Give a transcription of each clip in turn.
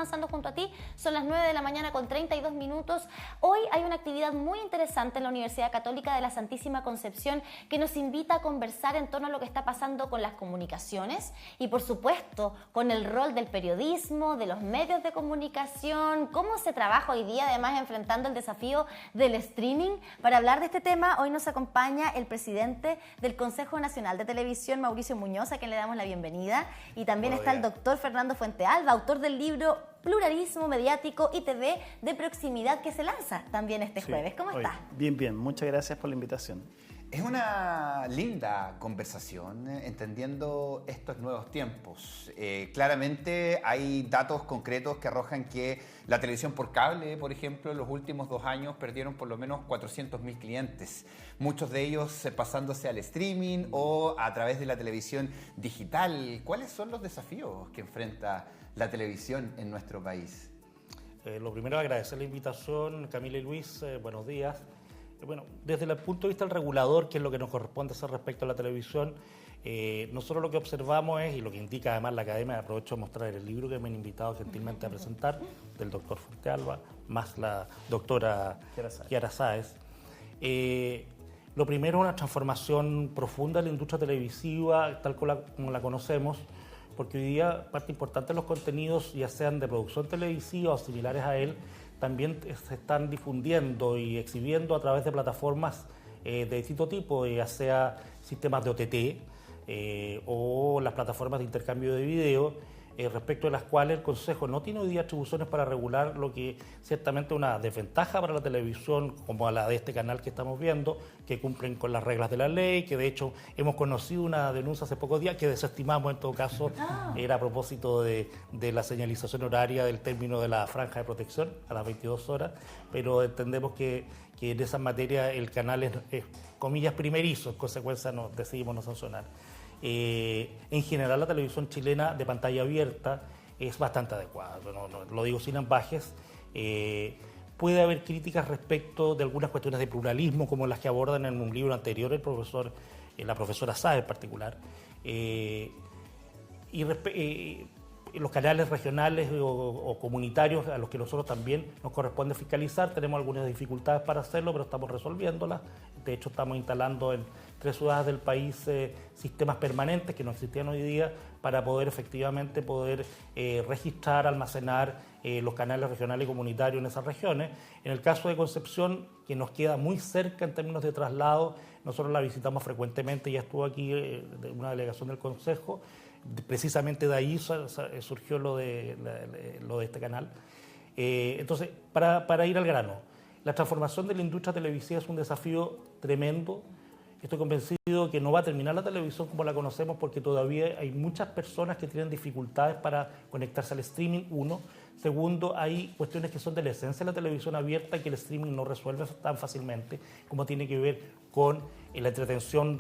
avanzando junto a ti. Son las 9 de la mañana con 32 minutos. Hoy hay una actividad muy interesante en la Universidad Católica de la Santísima Concepción que nos invita a conversar en torno a lo que está pasando con las comunicaciones y, por supuesto, con el rol del periodismo, de los medios de comunicación, cómo se trabaja hoy día, además, enfrentando el desafío del streaming. Para hablar de este tema, hoy nos acompaña el presidente del Consejo Nacional de Televisión, Mauricio Muñoz, a quien le damos la bienvenida. Y también está el doctor Fernando Fuentealba, autor del libro Pluralismo Mediático y TV de Proximidad, que se lanza también este jueves. ¿Cómo está? Bien, bien. Muchas gracias por la invitación. Es una linda conversación, entendiendo estos nuevos tiempos. Claramente hay datos concretos que arrojan que la televisión por cable, por ejemplo, en los últimos 2 años perdieron por lo menos 400.000 clientes. Muchos de ellos pasándose al streaming o a través de la televisión digital. ¿Cuáles son los desafíos que enfrenta la televisión en nuestro país? Lo primero, agradecer la invitación, Camila y Luis, buenos días. Bueno, desde el punto de vista del regulador, que es lo que nos corresponde hacer respecto a la televisión, nosotros lo que observamos es, y lo que indica además la Academia, aprovecho de mostrar el libro que me han invitado gentilmente a presentar, del doctor Fuentealba, más la doctora Kiara Sáez. Lo primero es una transformación profunda de la industria televisiva, tal como la conocemos, porque hoy día parte importante de los contenidos, ya sean de producción televisiva o similares a él, también se están difundiendo y exhibiendo a través de plataformas de distinto tipo, ya sea sistemas de OTT o las plataformas de intercambio de video, respecto de las cuales el Consejo no tiene hoy día atribuciones para regular, lo que ciertamente es una desventaja para la televisión, como la de este canal que estamos viendo, que cumplen con las reglas de la ley, que de hecho hemos conocido una denuncia hace pocos días que desestimamos en todo caso, era a propósito de la señalización horaria del término de la franja de protección a las 22 horas, pero entendemos que en esa materia el canal es comillas primerizo, en consecuencia decidimos no sancionar. En general la televisión chilena de pantalla abierta es bastante adecuada, lo digo sin ambajes. Puede haber críticas respecto de algunas cuestiones de pluralismo, como las que abordan en un libro anterior la profesora Sáez en particular. Los canales regionales o comunitarios a los que nosotros también nos corresponde fiscalizar, tenemos algunas dificultades para hacerlo, pero estamos resolviéndolas. De hecho, estamos instalando en 3 ciudades del país sistemas permanentes que no existían hoy día para poder efectivamente registrar, almacenar los canales regionales y comunitarios en esas regiones. En el caso de Concepción, que nos queda muy cerca en términos de traslado, nosotros la visitamos frecuentemente, ya estuvo aquí una delegación del Consejo. Precisamente de ahí surgió lo de este canal. Entonces, para ir al grano, la transformación de la industria televisiva es un desafío tremendo. Estoy convencido que no va a terminar la televisión como la conocemos porque todavía hay muchas personas que tienen dificultades para conectarse al streaming, uno. Segundo, hay cuestiones que son de la esencia de la televisión abierta que el streaming no resuelve tan fácilmente, como tiene que ver con la entretención,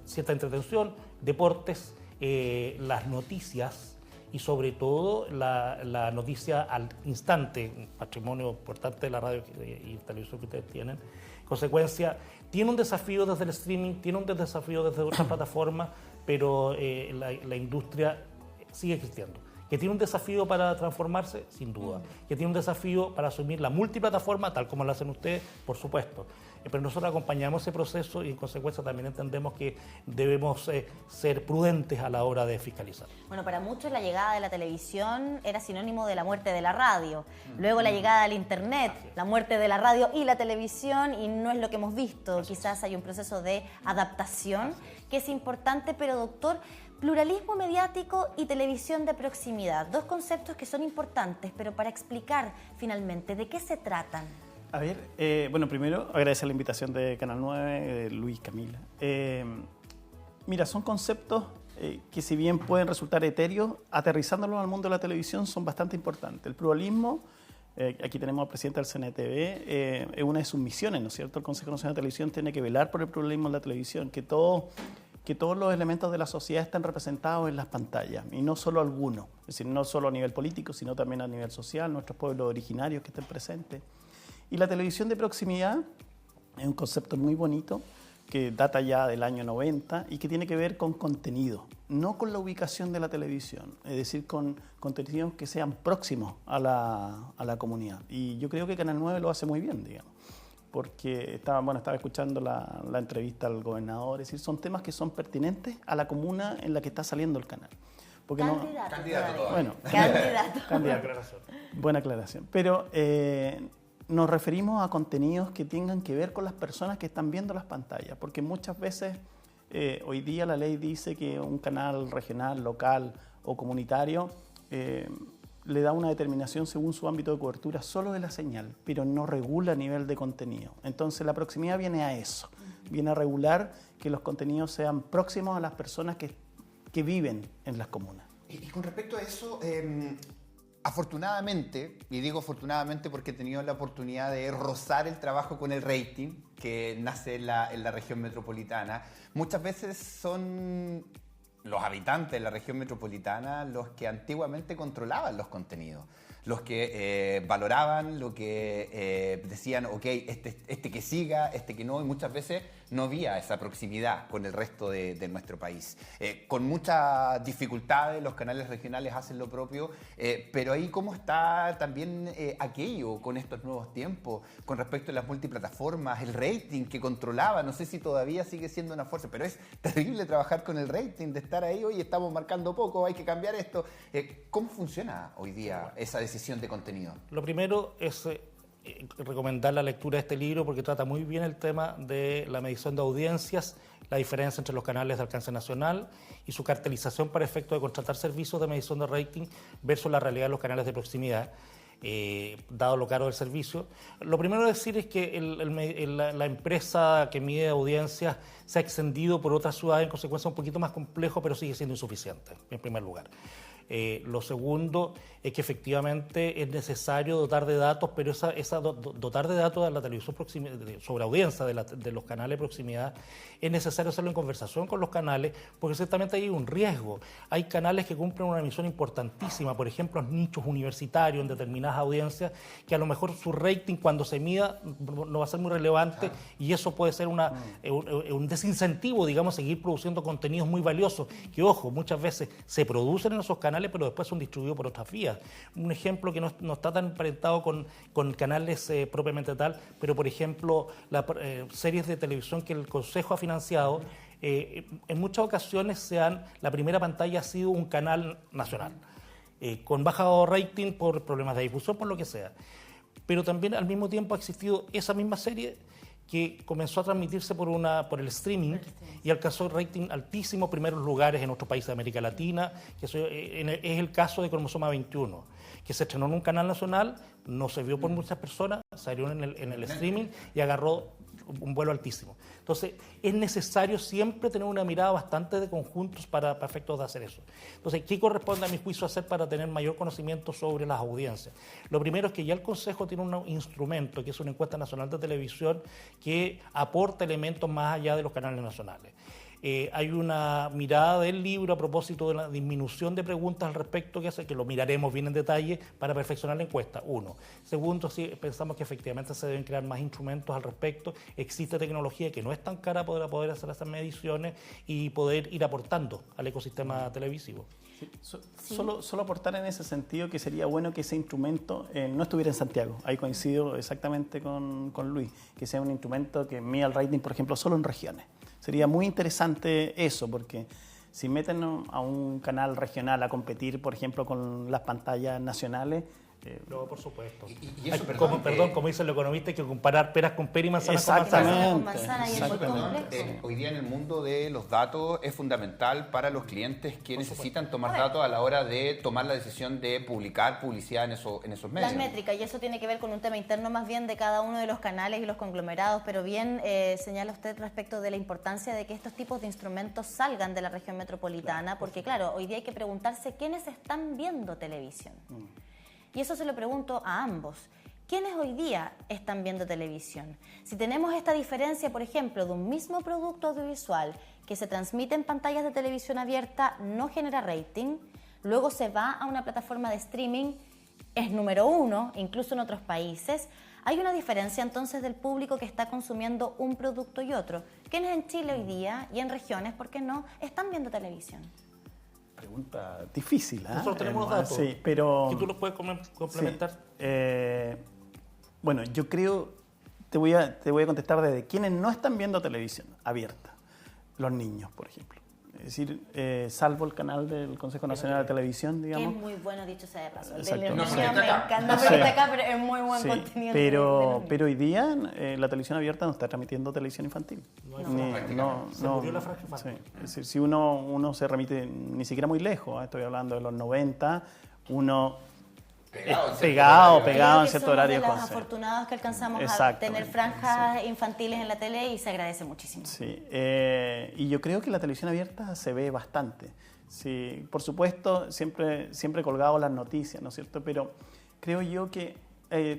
cierta entretención, deportes, las noticias y sobre todo la noticia al instante, un patrimonio importante de la radio y televisión que ustedes tienen. En consecuencia, tiene un desafío desde el streaming, tiene un desafío desde otras plataformas, pero la industria sigue existiendo. ¿Que tiene un desafío para transformarse? Sin duda. ¿Que tiene un desafío para asumir la multiplataforma, tal como lo hacen ustedes? Por supuesto. Pero nosotros acompañamos ese proceso y en consecuencia también entendemos que debemos ser prudentes a la hora de fiscalizar. Bueno, para muchos la llegada de la televisión era sinónimo de la muerte de la radio. Luego la llegada del internet, la muerte de la radio y la televisión, y no es lo que hemos visto. Quizás hay un proceso de adaptación que es importante, pero doctor, pluralismo mediático y televisión de proximidad, 2 conceptos que son importantes, pero para explicar finalmente de qué se tratan. A ver, bueno, primero agradecer la invitación de Canal 9, de Luis, Camila. Mira, son conceptos que si bien pueden resultar etéreos, aterrizándolos al mundo de la televisión son bastante importantes. El pluralismo, aquí tenemos al presidente del CNTV, es una de sus misiones, ¿no es cierto? El Consejo Nacional de Televisión tiene que velar por el pluralismo en la televisión, que todos los elementos de la sociedad estén representados en las pantallas, y no solo algunos, es decir, no solo a nivel político, sino también a nivel social, nuestros pueblos originarios que estén presentes. Y la televisión de proximidad es un concepto muy bonito que data ya del año 90 y que tiene que ver con contenido, no con la ubicación de la televisión, es decir, con contenidos que sean próximos a la comunidad. Y yo creo que Canal 9 lo hace muy bien, digamos, porque estaba escuchando la entrevista al gobernador, es decir, son temas que son pertinentes a la comuna en la que está saliendo el canal. Porque Candidato. Bueno, Candidato. Buena aclaración. Pero nos referimos a contenidos que tengan que ver con las personas que están viendo las pantallas, porque muchas veces hoy día la ley dice que un canal regional, local o comunitario le da una determinación según su ámbito de cobertura solo de la señal, pero no regula a nivel de contenido. Entonces la proximidad viene a eso, viene a regular que los contenidos sean próximos a las personas que viven en las comunas. Y con respecto a eso, afortunadamente, y digo afortunadamente porque he tenido la oportunidad de rozar el trabajo con el rating que nace en la región metropolitana, muchas veces son los habitantes de la región metropolitana los que antiguamente controlaban los contenidos, los que valoraban, lo que decían, ok, este que siga, este que no, y muchas veces no había esa proximidad con el resto de nuestro país. Con muchas dificultades los canales regionales hacen lo propio, pero ahí cómo está también aquello con estos nuevos tiempos, con respecto a las multiplataformas, el rating que controlaba, no sé si todavía sigue siendo una fuerza, pero es terrible trabajar con el rating, de estar ahí, hoy estamos marcando poco, hay que cambiar esto. ¿Cómo funciona hoy día esa decisión de contenido? Lo primero es recomendar la lectura de este libro porque trata muy bien el tema de la medición de audiencias, la diferencia entre los canales de alcance nacional y su cartelización para efecto de contratar servicios de medición de rating versus la realidad de los canales de proximidad, dado lo caro del servicio. Lo primero a decir es que la empresa que mide audiencias se ha extendido por otras ciudades, en consecuencia un poquito más complejo, pero sigue siendo insuficiente, en primer lugar. Lo segundo es que efectivamente es necesario dotar de datos, pero dotar de datos de la televisión sobre audiencia de los canales de proximidad es necesario hacerlo en conversación con los canales, porque ciertamente hay un riesgo. Hay canales que cumplen una misión importantísima, por ejemplo, nichos universitarios en determinadas audiencias, que a lo mejor su rating cuando se mida no va a ser muy relevante y eso puede ser un desincentivo, digamos, seguir produciendo contenidos muy valiosos, que ojo, muchas veces se producen en esos canales, pero después son distribuidos por otras vías. Un ejemplo que no está tan emparentado con canales propiamente tal, pero por ejemplo, las series de televisión que el Consejo ha financiado, en muchas ocasiones la primera pantalla ha sido un canal nacional, con bajo rating por problemas de difusión, por lo que sea. Pero también al mismo tiempo ha existido esa misma serie que comenzó a transmitirse por el streaming y alcanzó rating altísimo, primeros lugares en otros países de América Latina, que es el caso de Cromosoma 21, que se estrenó en un canal nacional, no se vio por muchas personas, salió en el streaming y agarró un vuelo altísimo. Entonces, es necesario siempre tener una mirada bastante de conjuntos para efectos de hacer eso. Entonces, ¿qué corresponde a mi juicio hacer para tener mayor conocimiento sobre las audiencias? Lo primero es que ya el Consejo tiene un instrumento, que es una encuesta nacional de televisión, que aporta elementos más allá de los canales nacionales. Hay una mirada del libro a propósito de la disminución de preguntas al respecto que lo miraremos bien en detalle para perfeccionar la encuesta, uno. Segundo, sí, pensamos que efectivamente se deben crear más instrumentos al respecto. Existe tecnología que no es tan cara para poder hacer esas mediciones y poder ir aportando al ecosistema televisivo. Sí. Solo aportar en ese sentido que sería bueno que ese instrumento no estuviera en Santiago. Ahí coincido exactamente con Luis, que sea un instrumento que mida el rating, por ejemplo, solo en regiones. Sería muy interesante eso, porque si meten a un canal regional a competir, por ejemplo, con las pantallas nacionales... No, por supuesto. Y eso, como dice el economista, hay que comparar peras con peras y manzanas con manzanas. Exactamente. Hoy día en el mundo de los datos es fundamental para los clientes que necesitan tomar datos a la hora de tomar la decisión de publicar publicidad en esos medios. Las métricas, y eso tiene que ver con un tema interno más bien de cada uno de los canales y los conglomerados, pero bien señala usted respecto de la importancia de que estos tipos de instrumentos salgan de la región metropolitana, porque claro, hoy día hay que preguntarse quiénes están viendo televisión. Y eso se lo pregunto a ambos. ¿Quiénes hoy día están viendo televisión? Si tenemos esta diferencia, por ejemplo, de un mismo producto audiovisual que se transmite en pantallas de televisión abierta, no genera rating, luego se va a una plataforma de streaming, es número 1, incluso en otros países. ¿Hay una diferencia entonces del público que está consumiendo un producto y otro? ¿Quiénes en Chile hoy día y en regiones, por qué no, están viendo televisión? Pregunta difícil, ¿eh? Nosotros tenemos datos. Sí, pero... ¿Que tú los puedes complementar? Sí. Bueno, yo creo, te voy a contestar desde quienes no están viendo televisión abierta. Los niños, por ejemplo. Es decir, salvo el canal del Consejo Nacional de Televisión, digamos. Que es muy bueno, dicho sea de paso. El de Exacto. los No, niños me encanta, Sí. pero está acá, pero es muy buen Sí, contenido. pero hoy día la televisión abierta no está transmitiendo televisión infantil. Se murió la franja infantil. Sí. Es decir, si uno se remite ni siquiera muy lejos, estoy hablando de los 90, uno pegado en cierto horario. Somos de los afortunados que alcanzamos a tener franjas infantiles en la tele y se agradece muchísimo. Sí, y yo creo que la televisión abierta se ve bastante. Sí, por supuesto, siempre colgado las noticias, ¿no es cierto? Pero creo yo que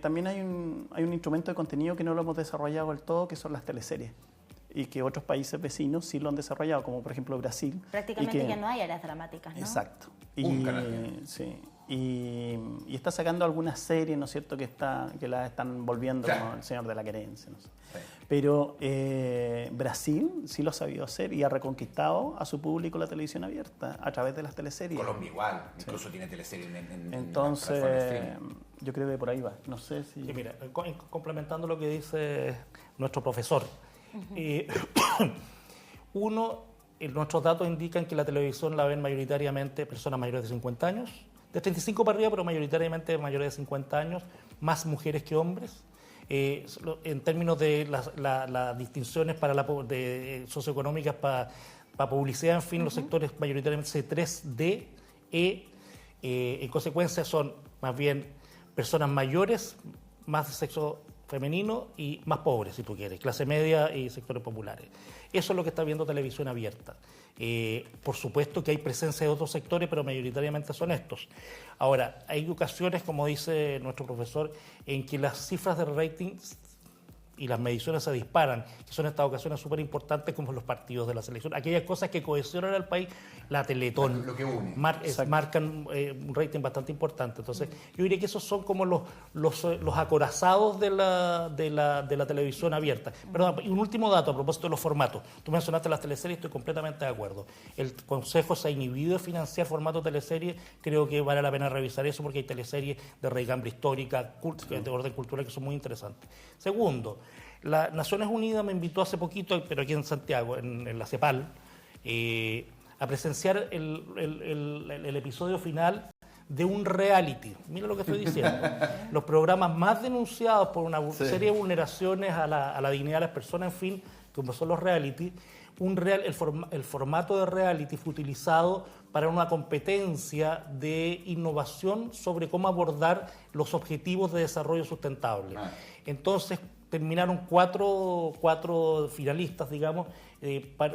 también hay un instrumento de contenido que no lo hemos desarrollado del todo, que son las teleseries. Y que otros países vecinos sí lo han desarrollado, como por ejemplo Brasil. Prácticamente ya no hay áreas dramáticas, ¿no? Exacto. Un canal. Sí. Y está sacando algunas series, ¿no es cierto?, que las están volviendo, como El Señor de la Querencia, no sé. Sí. Pero Brasil sí lo ha sabido hacer y ha reconquistado a su público la televisión abierta a través de las teleseries. Colombia igual, incluso tiene teleseries Entonces, yo creo que por ahí va. No sé si... Sí, mira, complementando lo que dice nuestro profesor. Nuestros datos indican que la televisión la ven mayoritariamente personas mayores de 50 años, de 35 para arriba, pero mayoritariamente mayores de 50 años, más mujeres que hombres. En términos de las distinciones socioeconómicas para publicidad, en fin, los sectores mayoritariamente C3D, en consecuencia son más bien personas mayores, más de sexo femenino y más pobres, si tú quieres, clase media y sectores populares. Eso es lo que está viendo televisión abierta. Por supuesto que hay presencia de otros sectores, pero mayoritariamente son estos. Ahora, hay ocasiones, como dice nuestro profesor, en que las cifras de rating y las mediciones se disparan, que son estas ocasiones súper importantes como los partidos de la selección. Aquellas cosas que cohesionan al país, la Teletón, lo que une. marcan un rating bastante importante. Entonces, yo diría que esos son como los acorazados de la televisión abierta. Perdón, y un último dato a propósito de los formatos. Tú mencionaste las teleseries, estoy completamente de acuerdo. El Consejo se ha inhibido de financiar formatos de teleseries. Creo que vale la pena revisar eso porque hay teleseries de raigambre histórica, de orden cultural, que son muy interesantes. Segundo, las Naciones Unidas me invitó hace poquito, pero aquí en Santiago, en la CEPAL, a presenciar el episodio final de un reality. Mira lo que estoy diciendo. Los programas más denunciados por una serie de vulneraciones a la dignidad de las personas, en fin, como son los reality. El formato de reality fue utilizado para una competencia de innovación sobre cómo abordar los objetivos de desarrollo sustentable. Entonces, terminaron cuatro finalistas, digamos,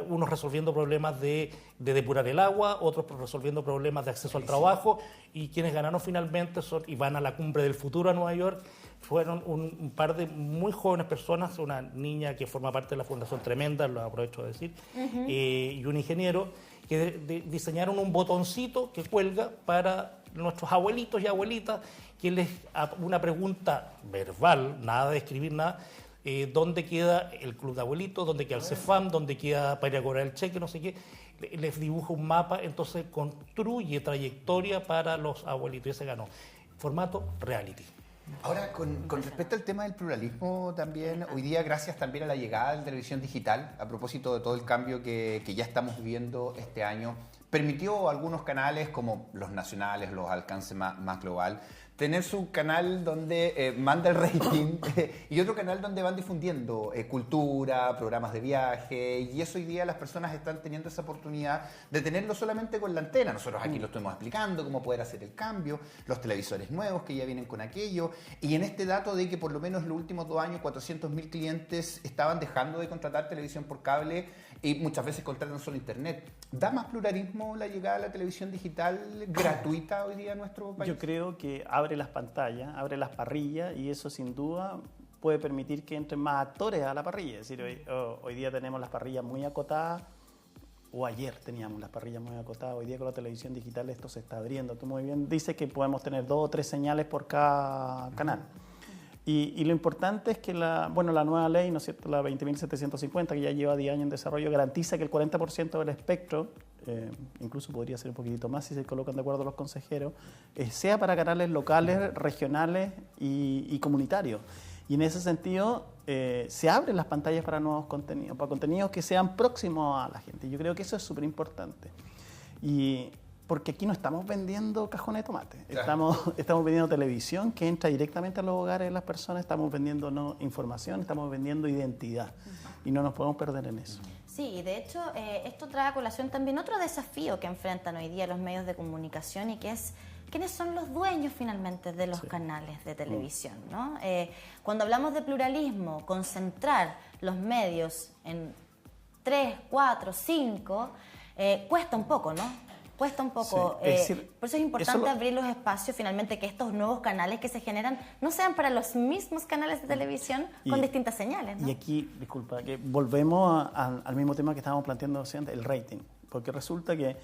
unos resolviendo problemas de depurar el agua, otros resolviendo problemas de acceso al trabajo, y quienes ganaron finalmente y van a la cumbre del futuro a Nueva York, fueron un par de muy jóvenes personas, una niña que forma parte de la Fundación Tremenda, lo aprovecho de decir, y un ingeniero, que diseñaron un botoncito que cuelga para nuestros abuelitos y abuelitas, que una pregunta verbal, nada de escribir nada, dónde queda el club de abuelitos, dónde queda el CEFAM, dónde queda para ir a cobrar el cheque, no sé qué. Les dibuja un mapa, entonces construye trayectoria para los abuelitos, y ese ganó. Formato reality. Ahora, con respecto al tema del pluralismo también, hoy día, gracias también a la llegada de la televisión digital, a propósito de todo el cambio que ya estamos viviendo este año, permitió a algunos canales como los nacionales, los alcances más global, tener su canal donde manda el rating y otro canal donde van difundiendo cultura, programas de viaje, y eso hoy día las personas están teniendo esa oportunidad de tenerlo solamente con la antena. Nosotros aquí lo estamos explicando, cómo poder hacer el cambio, los televisores nuevos que ya vienen con aquello, y en este dato de que por lo menos en los últimos 2 años 400.000 clientes estaban dejando de contratar televisión por cable y muchas veces contratan solo internet. ¿Da más pluralismo la llegada de la televisión digital gratuita hoy día en nuestro país? Yo creo que abre las pantallas, abre las parrillas, y eso sin duda puede permitir que entren más actores a la parrilla. Es decir, hoy día tenemos las parrillas muy acotadas, o ayer teníamos las parrillas muy acotadas. Hoy día con la televisión digital esto se está abriendo. Tú muy bien dices que podemos tener 2 o 3 señales por cada canal. Y lo importante es que la nueva ley, ¿no es cierto?, la 20.750, que ya lleva 10 años en desarrollo, garantiza que el 40% del espectro, incluso podría ser un poquitito más si se colocan de acuerdo los consejeros, sea para canales locales, regionales y comunitarios. Y en ese sentido se abren las pantallas para nuevos contenidos, para contenidos que sean próximos a la gente. Yo creo que eso es súper importante. Porque aquí no estamos vendiendo cajones de tomate, estamos vendiendo televisión que entra directamente a los hogares de las personas, estamos vendiendo información, estamos vendiendo identidad y no nos podemos perder en eso. Sí, y de hecho esto trae a colación también otro desafío que enfrentan hoy día los medios de comunicación y que es quiénes son los dueños finalmente de los canales de televisión, ¿no? Cuando hablamos de pluralismo, concentrar los medios en 3, 4, 5, cuesta un poco, ¿no? Cuesta un poco, sí, por eso es importante abrir los espacios finalmente, que estos nuevos canales que se generan no sean para los mismos canales de televisión con distintas señales, ¿no? Y aquí, disculpa, que volvemos al mismo tema que estábamos planteando antes, el rating, porque resulta que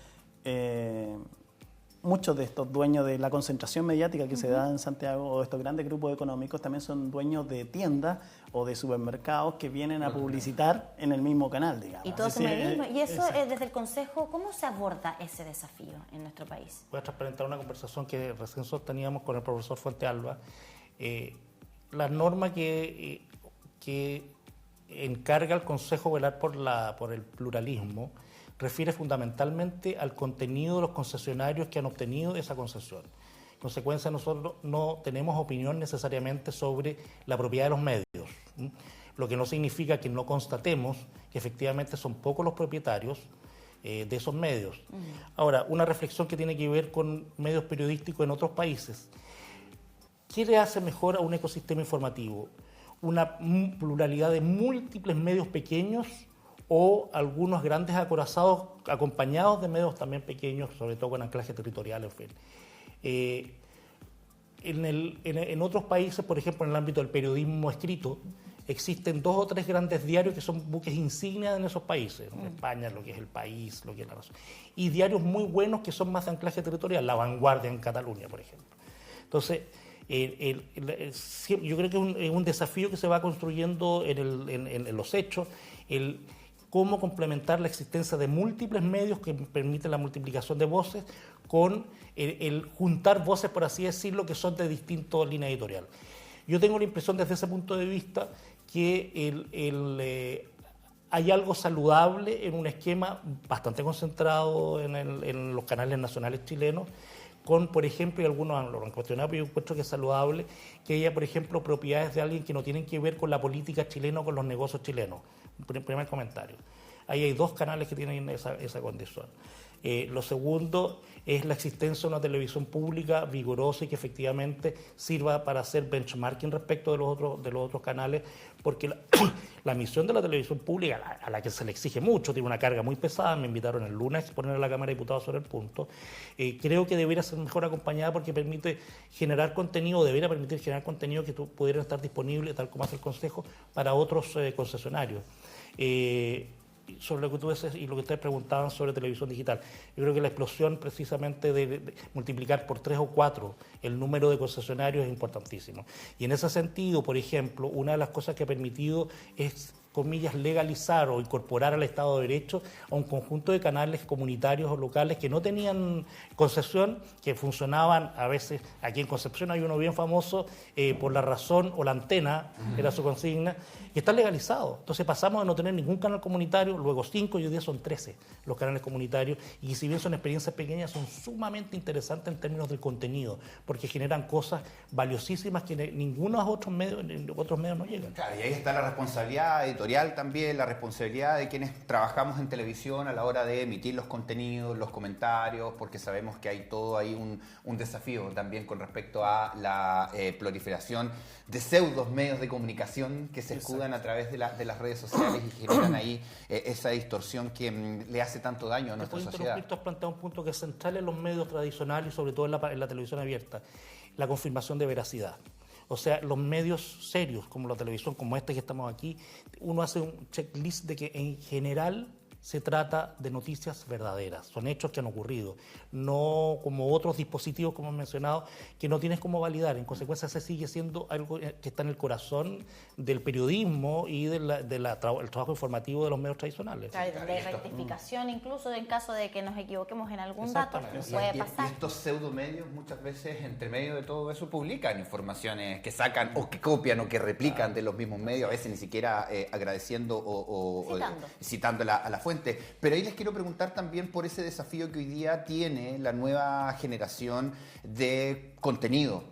muchos de estos dueños de la concentración mediática que se da en Santiago, o estos grandes grupos económicos, también son dueños de tiendas o de supermercados que vienen a publicitar en el mismo canal, digamos. Y todo eso mismo. Y eso, desde el Consejo, ¿cómo se aborda ese desafío en nuestro país? Voy a transparentar una conversación que recién sosteníamos con el profesor Fuentealba. La norma que encarga al Consejo velar por el pluralismo refiere fundamentalmente al contenido de los concesionarios que han obtenido esa concesión. En consecuencia, nosotros no tenemos opinión necesariamente sobre la propiedad de los medios, lo que no significa que no constatemos que efectivamente son pocos los propietarios de esos medios. Ahora, una reflexión que tiene que ver con medios periodísticos en otros países. ¿Qué le hace mejor a un ecosistema informativo? Una pluralidad de múltiples medios pequeños o algunos grandes acorazados acompañados de medios también pequeños, sobre todo con anclaje territorial, en fin. En otros países, por ejemplo, en el ámbito del periodismo escrito, existen 2 o 3 grandes diarios que son buques insignia en esos países. En España, lo que es El País, lo que es La Razón. Y diarios muy buenos que son más de anclaje territorial, La Vanguardia en Cataluña, por ejemplo. Entonces, yo creo que es un desafío que se va construyendo en los hechos, cómo complementar la existencia de múltiples medios que permiten la multiplicación de voces con el juntar voces, por así decirlo, que son de distintas líneas editoriales. Yo tengo la impresión desde ese punto de vista que hay algo saludable en un esquema bastante concentrado en los canales nacionales chilenos, con, por ejemplo, y algunos lo han cuestionado, pero yo encuentro que es saludable que haya, por ejemplo, propiedades de alguien que no tienen que ver con la política chilena o con los negocios chilenos. Primer comentario. Ahí hay 2 canales que tienen esa condición. Lo segundo es la existencia de una televisión pública vigorosa y que efectivamente sirva para hacer benchmarking respecto de los otros canales, porque la misión de la televisión pública, a la que se le exige mucho, tiene una carga muy pesada. Me invitaron el lunes a exponer a la Cámara de Diputados sobre el punto. Creo que debería ser mejor acompañada porque permite generar contenido, debería permitir generar contenido que pudieran estar disponibles, tal como hace el Consejo, para otros concesionarios. Sobre lo que tú dices y lo que ustedes preguntaban sobre televisión digital. Yo creo que la explosión precisamente de multiplicar por 3 o 4 el número de concesionarios es importantísimo. Y en ese sentido, por ejemplo, una de las cosas que ha permitido es, comillas, legalizar o incorporar al Estado de Derecho a un conjunto de canales comunitarios o locales que no tenían concesión, que funcionaban a veces. Aquí en Concepción hay uno bien famoso, por La Razón o La Antena, era su consigna, y está legalizado. Entonces pasamos de no tener ningún canal comunitario, luego 5 y hoy día son 13 los canales comunitarios, y si bien son experiencias pequeñas, son sumamente interesantes en términos del contenido, porque generan cosas valiosísimas que ningunos otros medios no llegan. Claro, y ahí está la responsabilidad editorial también, la responsabilidad de quienes trabajamos en televisión a la hora de emitir los contenidos, los comentarios, porque sabemos que hay todo ahí un desafío también con respecto a la proliferación de pseudos medios de comunicación que se escudan a través de las redes sociales y generan ahí esa distorsión que le hace tanto daño a nuestra sociedad. Tú has planteado un punto que es central en los medios tradicionales y sobre todo en la televisión abierta, la confirmación de veracidad. O sea, los medios serios, como la televisión, como este que estamos aquí, uno hace un checklist de que en general se trata de noticias verdaderas, son hechos que han ocurrido, no como otros dispositivos, como he mencionado, que no tienes cómo validar. En consecuencia, se sigue siendo algo que está en el corazón del periodismo y el trabajo informativo de los medios tradicionales. Claro, de rectificación, incluso en caso de que nos equivoquemos en algún dato, puede pasar. Y estos pseudomedios muchas veces, entre medio de todo eso, publican informaciones que sacan o que copian o que replican de los mismos medios, a veces ni siquiera agradeciendo o citando a la fuente. Pero ahí les quiero preguntar también por ese desafío que hoy día tiene la nueva generación de contenido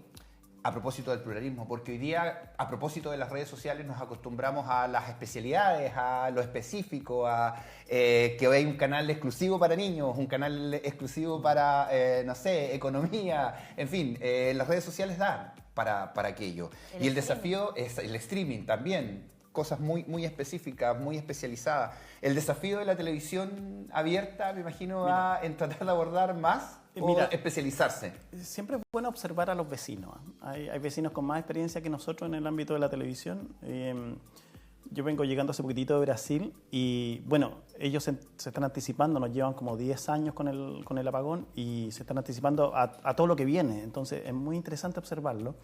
a propósito del pluralismo, porque hoy día, a propósito de las redes sociales, nos acostumbramos a las especialidades, a lo específico, a que hoy hay un canal exclusivo para niños, un canal exclusivo para, no sé, economía, en fin, las redes sociales dan para aquello. Y el desafío es el streaming también, cosas muy específicas, muy especializadas. El desafío de la televisión abierta, me imagino, va en tratar de abordar más o especializarse. Siempre es bueno observar a los vecinos. Hay vecinos con más experiencia que nosotros en el ámbito de la televisión. Yo vengo llegando hace poquitito de Brasil y, bueno, ellos se están anticipando, nos llevan como 10 años con el apagón y se están anticipando a todo lo que viene. Entonces, es muy interesante observarlo.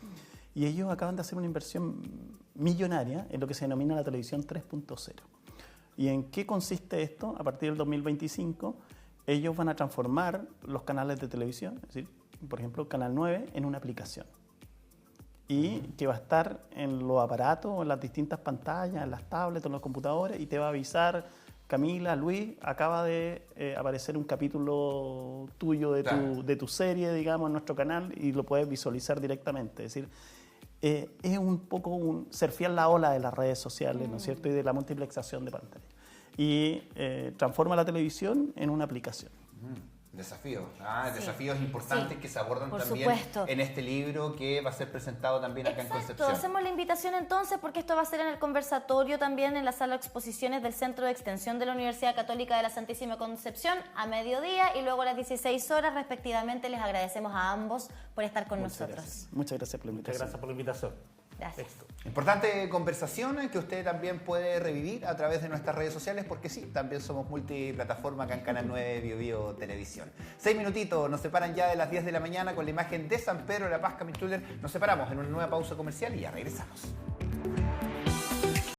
Y ellos acaban de hacer una inversión millonaria en lo que se denomina la televisión 3.0. ¿Y en qué consiste esto? A partir del 2025, ellos van a transformar los canales de televisión, es decir, por ejemplo, Canal 9, en una aplicación. Y que va a estar en los aparatos, en las distintas pantallas, en las tablets, en los computadores, y te va a avisar: Camila, Luis, acaba de aparecer un capítulo tuyo de tu serie, digamos, en nuestro canal, y lo puedes visualizar directamente. Es decir, es un poco surfear la ola de las redes sociales, ¿no es cierto?, y de la multiplexación de pantalla. Y transforma la televisión en una aplicación. Desafíos, desafíos importantes que se abordan por también supuesto en este libro que va a ser presentado también acá en Concepción. Hacemos la invitación entonces porque esto va a ser en el conversatorio también en la sala de exposiciones del Centro de Extensión de la Universidad Católica de la Santísima Concepción a mediodía y luego a las 16 horas respectivamente. Les agradecemos a ambos por estar con nosotros. Gracias. Muchas gracias por la invitación. Muchas gracias por la invitación. Gracias. Importante conversación que usted también puede revivir a través de nuestras redes sociales, porque sí, también somos multiplataforma acá en Canal 9 Bio Televisión. 6 minutitos nos separan ya de las 10 de la mañana con la imagen de San Pedro de la Paz, Camille Tuller. Nos separamos en una nueva pausa comercial y ya regresamos.